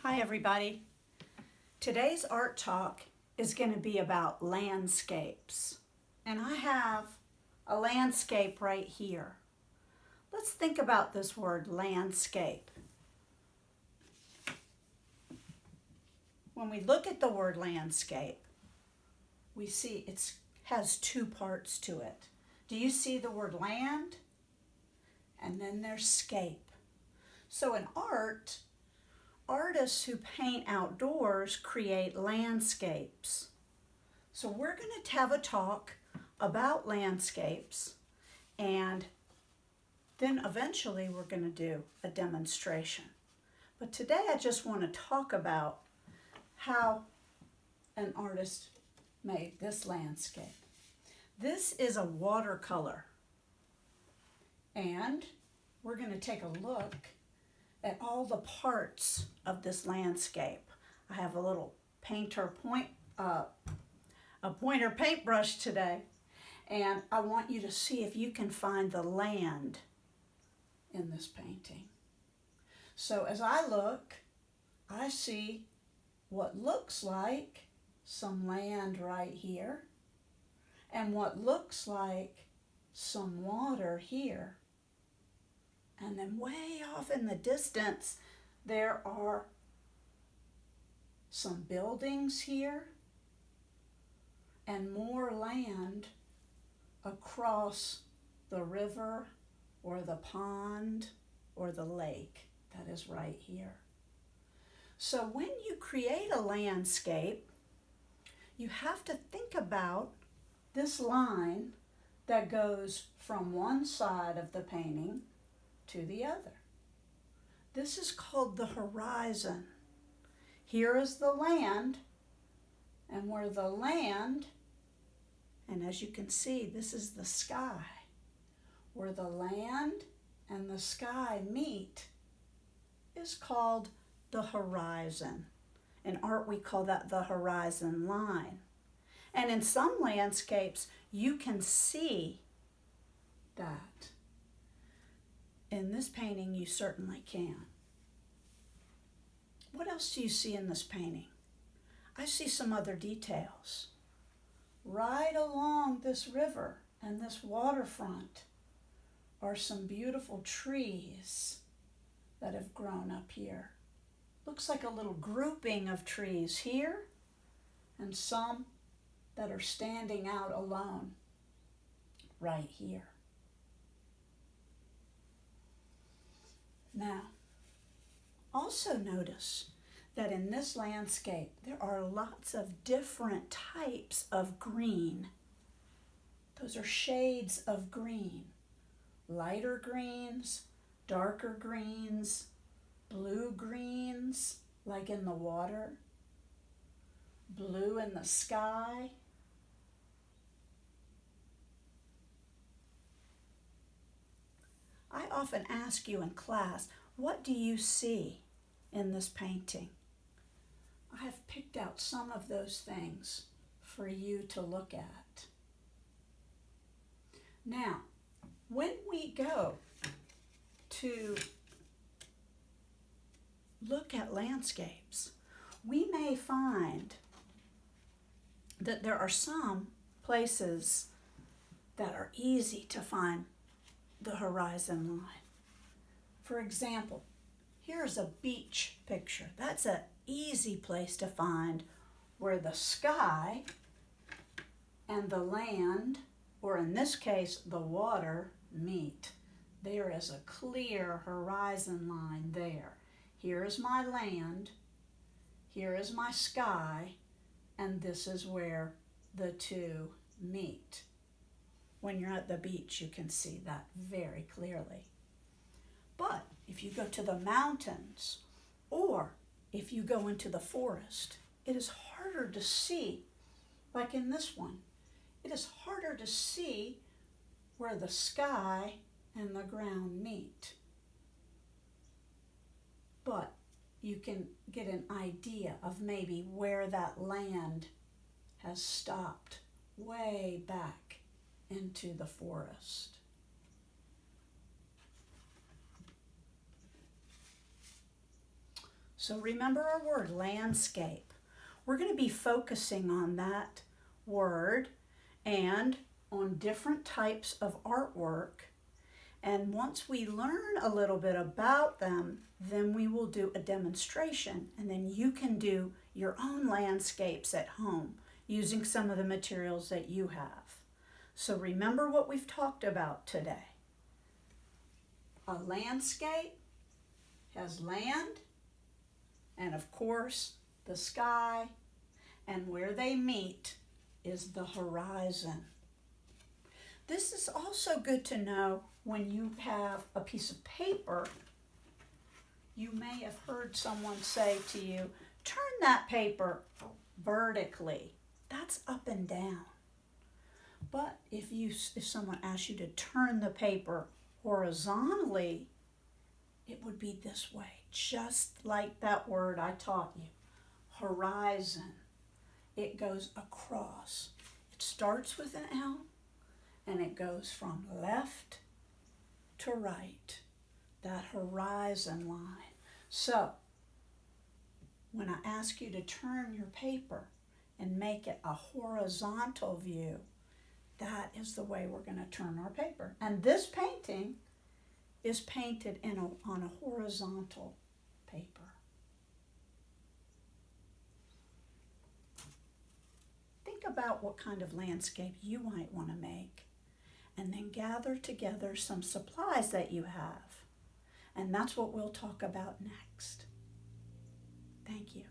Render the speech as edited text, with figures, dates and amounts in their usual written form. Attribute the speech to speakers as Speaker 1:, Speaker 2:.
Speaker 1: Hi everybody. Today's art talk is going to be about landscapes. And I have a landscape right here. Let's think about this word landscape. When we look at the word landscape, we see it has two parts to it. Do you see the word land? And then there's scape. So in art, artists who paint outdoors create landscapes. So we're going to have a talk about landscapes, and then eventually we're going to do a demonstration. But today I just want to talk about how an artist made this landscape. This is a watercolor, and we're going to take a look at all the parts of this landscape. I have a little a pointer paintbrush today, and I want you to see if you can find the land in this painting. So as I look, I see what looks like some land right here, and what looks like some water here. And then way off in the distance, there are some buildings here and more land across the river or the pond or the lake that is right here. So when you create a landscape, you have to think about this line that goes from one side of the painting to the other. This is called the horizon. Here is the land, and where the land, and as you can see, this is the sky. Where the land and the sky meet is called the horizon. In art, we call that the horizon line. And in some landscapes, you can see that. In this painting, you certainly can. What else do you see in this painting? I see some other details. Right along this river and this waterfront are some beautiful trees that have grown up here. Looks like a little grouping of trees here and some that are standing out alone right here. Now, also notice that in this landscape, there are lots of different types of green. Those are shades of green. Lighter greens, darker greens, blue greens, like in the water, blue in the sky. I often ask you in class, what do you see in this painting? I have picked out some of those things for you to look at. Now, when we go to look at landscapes, we may find that there are some places that are easy to find the horizon line. For example, here's a beach picture. That's an easy place to find where the sky and the land, or in this case, the water, meet. There is a clear horizon line there. Here is my land, here is my sky, and this is where the two meet. When you're at the beach, you can see that very clearly. But if you go to the mountains, or if you go into the forest, it is harder to see, like in this one. It is harder to see where the sky and the ground meet. But you can get an idea of maybe where that land has stopped way back into the forest. So remember our word, landscape. We're going to be focusing on that word and on different types of artwork. And once we learn a little bit about them, then we will do a demonstration, and then you can do your own landscapes at home using some of the materials that you have. So remember what we've talked about today. A landscape has land, and of course the sky, and where they meet is the horizon. This is also good to know when you have a piece of paper. You may have heard someone say to you, turn that paper vertically. That's up and down. But if someone asks you to turn the paper horizontally, it would be this way, just like that word I taught you, horizon. It goes across. It starts with an L, and it goes from left to right, that horizon line. So, when I ask you to turn your paper and make it a horizontal view, that is the way we're going to turn our paper. And this painting is painted on a horizontal paper. Think about what kind of landscape you might want to make, and then gather together some supplies that you have. And that's what we'll talk about next. Thank you.